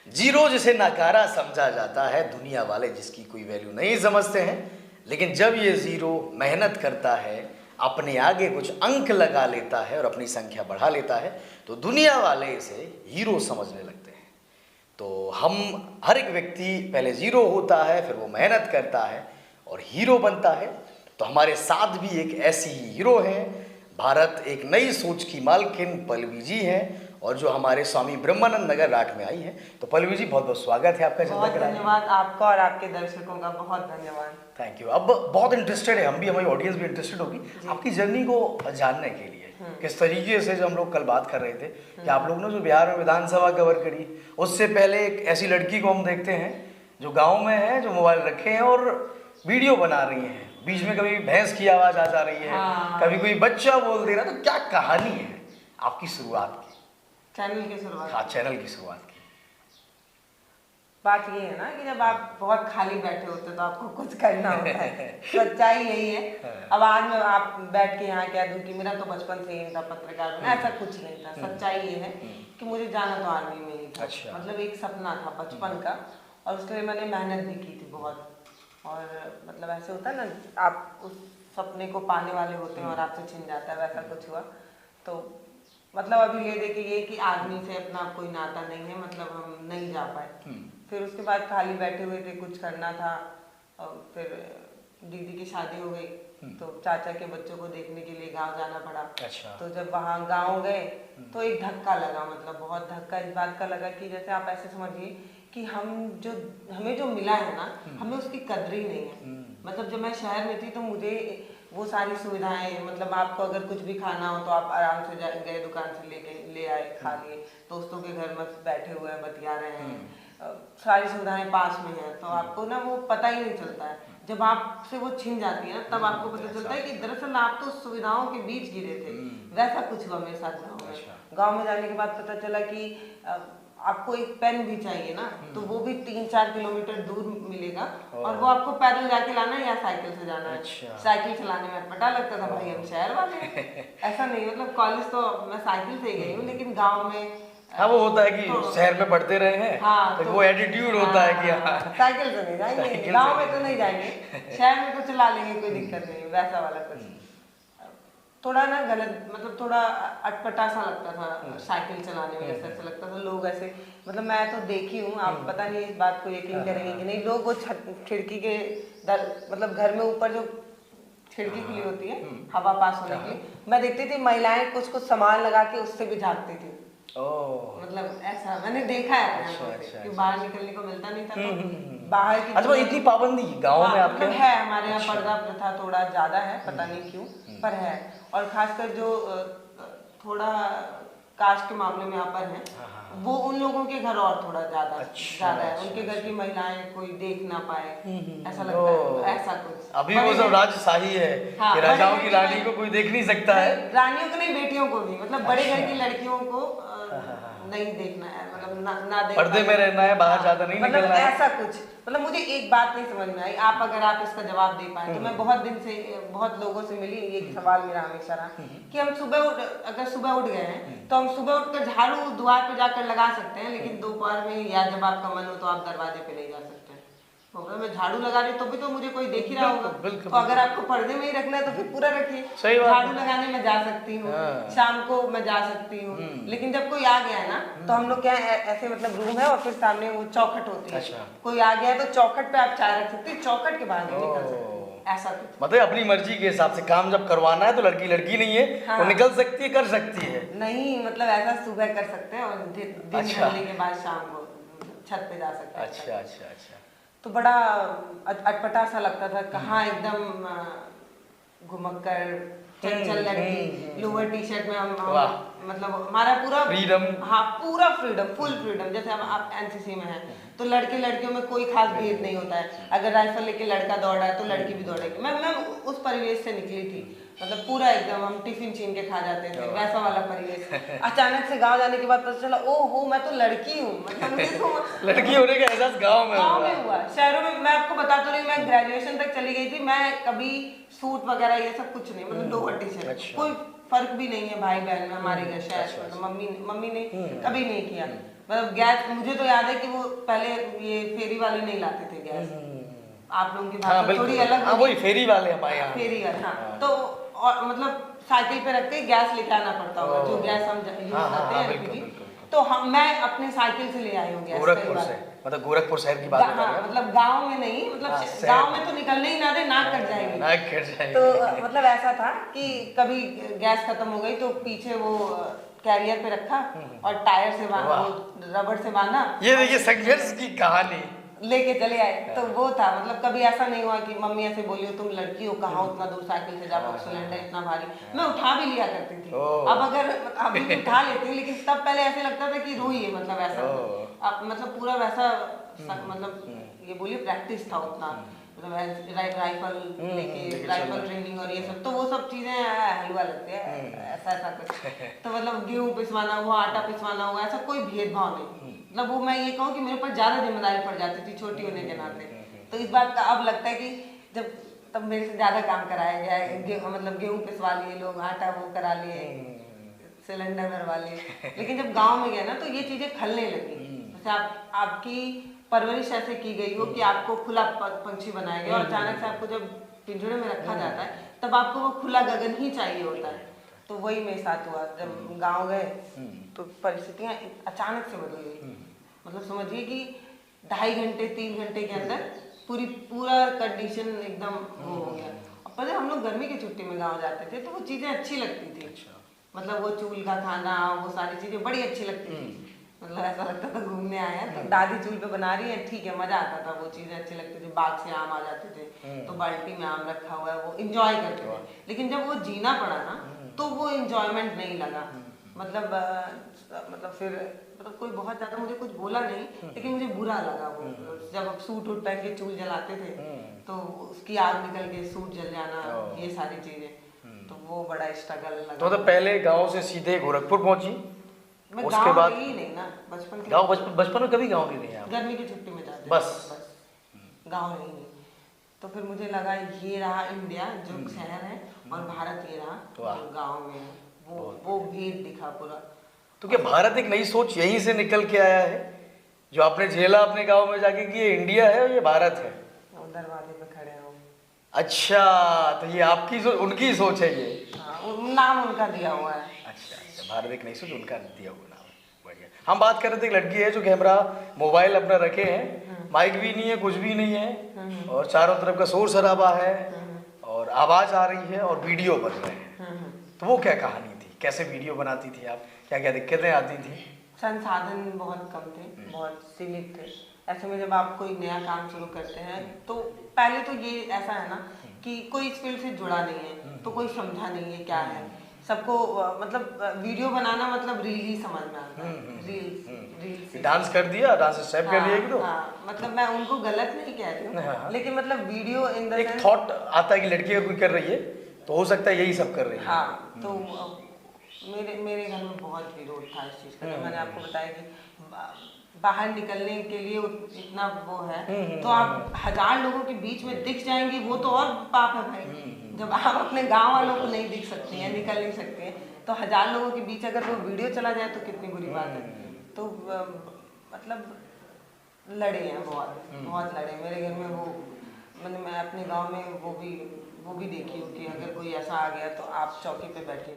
Zero जिसे नकारा समझा जाता है, दुनिया वाले जिसकी कोई वैल्यू नहीं समझते हैं, लेकिन जब ये जीरो मेहनत करता है, अपने आगे कुछ अंक लगा लेता है और अपनी संख्या बढ़ा लेता है, तो दुनिया वाले इसे हीरो समझने लगते हैं। तो हम हर एक व्यक्ति पहले जीरो होता है, फिर वो मेहनत करता है और हीरो बनता है। तो हमारे साथ भी एक ऐसी ही हीरो हैं, भारत एक नई सोच की मालकिन पल्लवी जी हैं, और जो हमारे स्वामी ब्रह्मानंद नगर राठ में आई हैं। तो पल्लवी जी, बहुत बहुत स्वागत है आपका। बहुत धन्यवाद आपका और आपके दर्शकों का, बहुत धन्यवाद। Thank you. अब बहुत इंटरेस्टेड है हम भी, हमारी ऑडियंस भी इंटरेस्टेड होगी आपकी जर्नी को जानने के लिए। किस तरीके से, जो हम लोग कल बात कर रहे थे कि आप लोग ने जो बिहार में विधानसभा कवर करी, उससे पहले एक ऐसी लड़की को हम देखते हैं जो गाँव में है, जो मोबाइल रखे हैं और वीडियो बना रही हैं, बीच में कभी भैंस की आवाज़ आ जा रही है, कभी कोई बच्चा बोल दे रहा। तो क्या कहानी है आपकी शुरुआत की, चैनल की शुरुआत? हाँ, चैनल की शुरुआत की। बात ये है ना कि जब आप बहुत खाली बैठे होते तो आपको कुछ करना होता है। सच्चाई यही है। अब आज मैं आप बैठ के यहाँ कह दूं कि मेरा तो बचपन से ही था पत्रकार बनना, ऐसा कुछ नहीं था। सच्चाई ये है कि मुझे जाना तो आर्मी में ही था। अच्छा। मतलब एक सपना था बचपन का, और उसके लिए मैंने मेहनत भी की थी बहुत। और मतलब ऐसे होता है ना, आप उस सपने को पाने वाले होते हैं और आपसे छिन जाता है, वैसा कुछ हुआ। तो मतलब अभी ले दे के ये कि आदमी से अपना कोई नाता नहीं है, मतलब हम नहीं जा पाए। फिर उसके बाद खाली बैठे हुए थे, कुछ करना था। और फिर दीदी की शादी हो गई, तो चाचा के बच्चों को देखने के लिए गांव जाना पड़ा। अच्छा। तो जब वहाँ गांव गए तो एक धक्का लगा, मतलब बहुत धक्का इस बात का लगा कि जैसे आप ऐसे समझिए कि हमें जो मिला है ना, हमें उसकी कदर ही नहीं है। मतलब जब मैं शहर में थी तो मुझे वो सारी सुविधाएं, मतलब आपको अगर कुछ भी खाना हो तो आप आराम से गए दुकान से लेके ले आए, खा लिए, दोस्तों के घर में बैठे हुए हैं, बतिया रहे हैं, सारी सुविधाएं पास में है। तो आपको ना वो पता ही नहीं चलता है। जब आपसे वो छिन जाती है ना, तब आपको पता चलता है कि दरअसल आप तो सुविधाओं के बीच गिरे थे। वैसा कुछ हुआ मेरे साथ गाँव में। गाँव में जाने के बाद पता चला कि आपको एक पेन भी चाहिए ना, तो वो भी 3-4 किलोमीटर दूर मिलेगा, और वो आपको पैदल जाके लाना है या साइकिल से जाना है। अच्छा। साइकिल चलाने में अटपटा लगता था, भाई हम शहर वाले हैं। ऐसा नहीं, मतलब कॉलेज तो मैं साइकिल से ही गई हूँ, लेकिन गाँव में हाँ, वो होता है कि तो शहर में पढ़ते रहे हैं, हाँ, तो वो एटीट्यूड होता है कि हाँ, साइकिल से नहीं जाएंगे, गाँव में तो नहीं जाएंगे, शहर में तो चला लेंगे, कोई दिक्कत नहीं, वैसा वाला कुछ। थोड़ा ना गलत, मतलब थोड़ा अटपटा सा लगता था साइकिल चलाने में। ऐसा लगता था लोग ऐसे, मतलब मैं तो देखी हूँ, आप पता नहीं इस बात को यकीन करेंगे कि नहीं, लोग वो खिड़की के मतलब घर में ऊपर जो खिड़की खुली होती है हवा पास होने के लिए, मैं देखती थी महिलाएं कुछ कुछ सामान लगा के उससे भी झाँकती थी। मतलब ऐसा मैंने देखा है अपने आंखों से, कि बाहर निकलने को मिलता नहीं था, तो बाहर की अच्छा, इतनी पाबंदी गांव में आपके मतलब है। हमारे यहाँ पर्दा प्रथा थोड़ा ज्यादा है, पता नहीं क्यों, पर है। और खासकर जो थोड़ा कास्ट के मामले में यहाँ पर है, वो उन लोगों के घर और थोड़ा ज्यादा है। उनके घर की महिलाएं कोई देख ना पाए, ऐसा लगता है, ऐसा कुछ। अभी वो सब राजशाही है कि राजाओं की रानी को कोई देख नहीं सकता है, रानियों को नहीं, बेटियों को भी, मतलब बड़े घर की लड़कियों को नहीं देखना है, मतलब ना देख, पर्दे में रहना है, बाहर ज्यादा नहीं निकलना है, ऐसा कुछ। मतलब मुझे एक बात नहीं समझ में आई, अगर आप इसका जवाब दे पाए तो। मैं बहुत दिन से बहुत लोगों से मिली, एक सवाल मेरा हमेशा रहा कि हम अगर सुबह उठ गए हैं तो हम सुबह उठकर झाड़ू द्वार पे जाकर लगा सकते हैं, लेकिन दोपहर में या जब आपका मन हो तो आप दरवाजे पे ले जा सकते हैं। मैं झाड़ू लगा रही तो भी तो मुझे कोई देख ही रहा होगा। तो अगर आपको पर्दे में ही रखना है तो फिर पूरा रखिए। झाड़ू लगाने में जा सकती हूँ, शाम को मैं जा सकती हूँ, लेकिन जब कोई आ गया है ना, तो हम लोग क्या ऐसे, मतलब रूम है और फिर सामने वो चौखट होती है। कोई आ गया है तो चौखट पे आप चाय रख सकते हैं, चौखट के बाहर नहीं निकल सकते, ऐसा कुछ। मतलब अपनी मर्जी के हिसाब से काम जब करवाना है तो लड़की नहीं है, वो निकल सकती है, कर सकती है। नहीं, मतलब ऐसा सुबह कर सकते हैं और दिन ढलने के बाद शाम को छत पे जा सकते हैं। अच्छा। तो बड़ा अटपटा सा लगता था, कहाँ एकदम घुमक्कर चंचल लड़की, लोअर टी शर्ट में हम मतलब हमारा पूरा फ्रीडम, हाँ पूरा फ्रीडम, फुल फ्रीडम। जैसे हम आप एनसीसी में हैं तो लड़के लड़कियों में कोई खास भेद नहीं होता है, अगर राइफल लेके लड़का दौड़ा है तो लड़की भी दौड़ेगी। मैं उस परिवेश से निकली थी, मतलब पूरा एकदम हम टिफिन छीन के खा जाते थे, वैसा वाला परिवेश। अचानक से गांव जाने के बाद पता चला, ओहो मैं तो लड़की हूँ, मतलब लड़की होने का एहसास गांव में हुआ। शहरों में मैं आपको बता तो रही, मैं ग्रेजुएशन तक चली गई थी, मैं कभी सूट वगैरह ये सब कुछ नहीं, मतलब लोअर टी शर्ट, कोई फर्क भी नहीं है भाई बहन में हमारे घर शहर में। मम्मी ने कभी नहीं किया। मतलब गैस, मुझे तो याद है कि वो पहले ये फेरी वाले नहीं लाते थे गैस। आप लोगों की हाँ भाषा थोड़ी अलग हाँ, होगी। वही फेरी वाले हमारे यहाँ। फेरी वाले, हाँ। तो और मतलब साइकिल पे रख के गैस लेके आना पड़ता होगा, जो गैस हम यूज हाँ, हाँ, करते हाँ, हैं बिल्कुल, एलपीजी। बिल्कुल, बिल्कुल। तो हम मैं अपने साइकिल से ले आई हूँ गैस गोरखपुर कई बार। से, मतलब गोरखपुर शहर की बात बता रहे हाँ, हो? मतलब गांव में नहीं, मतलब हाँ, शहर गांव में। में तो निकलने ही ना दे, नाक कट जाएगी। नाक कट जाएगी। तो मतलब ऐसा था कि कभी गैस खत्म हो गई तो पीछे वो कैरियर पे रखा और टायर से वाह। वो रबड़ से बांधा, ये देखिए संघर्ष की कहानी। लेके चले आए। तो वो था, मतलब कभी ऐसा नहीं हुआ कि मम्मी ऐसे बोली हो तुम लड़की हो कहाँ उतना दूर साइकिल से जाओ, सिलेंडर इतना भारी। मैं उठा भी लिया करती थी। ओह। अब अगर अभी भी उठा लेती हूँ, लेकिन तब पहले ऐसे लगता था कि रोई है, मतलब ऐसा अब मतलब पूरा वैसा मतलब ये बोलिए प्रैक्टिस था उतना, मतलब राइफल लेके राइफल ट्रेनिंग और ये सब, तो वो सब चीजें हलवा लगते हैं ऐसा ऐसा कुछ। तो मतलब गेहूं पिसवाना हुआ, आटा पिसवाना हुआ, ऐसा कोई भेदभाव नहीं। मतलब वो मैं ये कहूँ कि मेरे ऊपर ज्यादा जिम्मेदारी पड़ जाती थी छोटी होने के नाते। तो इस बात का अब लगता है कि जब तब मेरे से ज्यादा काम कराया गया है, मतलब गेहूं पिसवा लिए लोग, आटा वो करा लिए, सिलेंडर भरवा लिए। लेकिन जब गांव में गए ना तो ये चीजें खलने लगी। जैसे आपकी परवरिश ऐसे की गई हो कि आपको खुला पंछी बनाया गया और अचानक से आपको जब पिंजरे में रखा जाता है तब आपको वो खुला गगन ही चाहिए होता है। तो वही मेरे साथ हुआ, जब गांव गए तो परिस्थितियां अचानक से बदल गई। मतलब समझिए कि 2.5 घंटे 3 घंटे के अंदर पूरा कंडीशन एकदम वो हो गया। अब पहले हम लोग गर्मी की छुट्टी में गाँव जाते थे तो वो चीजें अच्छी लगती थी। मतलब वो चूल का खाना, वो सारी चीजें बड़ी अच्छी लगती थी। मतलब ऐसा लगता था घूमने आए हैं, तो दादी चूल पे बना रही है, ठीक है, मजा आता था, वो चीजें अच्छी लगती थी। बाग से आम आ जाते थे तो बाल्टी में आम रखा हुआ है, वो इंजॉय करते थे। लेकिन जब वो जीना पड़ा ना तो वो इंजॉयमेंट नहीं लगा। मतलब फिर मतलब कोई बहुत ज्यादा मुझे कुछ बोला नहीं, लेकिन मुझे बुरा लगा वो जब अब सूट उठ पहन के चूल जलाते थे तो उसकी आग निकल के सूट जल जाना, ये सारी चीजें, तो वो बड़ा स्ट्रगल लगा। तो पहले गांव से सीधे गोरखपुर पहुंची, मैं उसके बाद ही नहीं ना, बचपन के गांव बचपन में कभी गांव नहीं रहे आप? गर्मी की छुट्टी में जाते बस गांव ही नहीं। तो फिर मुझे लगा ये रहा इंडिया जो शहर है और भारत ये रहा जो गांव में है, वो भेद दिखा पूरा। तो क्या भारत एक नई सोच यहीं से निकल के आया है जो आपने झेला अपने गांव में जाके कि ये इंडिया है और ये भारत है? दरवाजे पे खड़े हो। अच्छा, तो ये आपकी सोच, उनकी सोच है ये? हाँ, नाम उनका दिया हुआ है। अच्छा, भारत एक नई सोच, उनका दिया हुआ नाम, बढ़िया। हम बात कर रहे थे एक लड़की है जो कैमरा मोबाइल अपना रखे हैं, माइक भी नहीं है, कुछ भी नहीं है, और चारों तरफ का शोर शराबा है और आवाज आ रही है और वीडियो बन रहे हैं। तो वो क्या कहानी थी, कैसे वीडियो बनाती थी आप, क्या क्या दिक्कतें आती थी? संसाधन बहुत कम थे, बहुत सीमित थे। ऐसे में जब आप कोई नया काम शुरू करते हैं तो पहले तो ये ऐसा है ना कि कोई इस फील्ड से जुड़ा नहीं है, तो कोई समझा नहीं है क्या है। सबको मतलब वीडियो बनाना मतलब रील ही समझ में आता है, रील्स। डांस कर दिया, डांस स्टेप कर दिया, तो मतलब मैं उनको गलत नहीं कह रही हूँ, लेकिन मतलब वीडियो इन द एक थॉट आता है कि लड़की अगर कोई कर रही है तो हो सकता है यही सब कर रही है। हाँ, तो मेरे घर में बहुत विरोध था इस चीज़ का। मैंने आपको बताया कि बाहर निकलने के लिए इतना वो है, तो आप 1000 लोगों के बीच में दिख जाएंगी, वो तो और पाप है भाई। जब आप अपने गांव वालों को नहीं दिख सकती हैं, निकल नहीं सकते हैं, तो 1000 लोगों के बीच अगर वो वीडियो चला जाए तो कितनी बुरी बात है। तो मतलब लड़े हैं, बहुत लड़े मेरे घर में। वो मतलब मैं अपने गांव में वो भी देखी हूँ कि अगर कोई ऐसा आ गया तो आप चौकी पे बैठे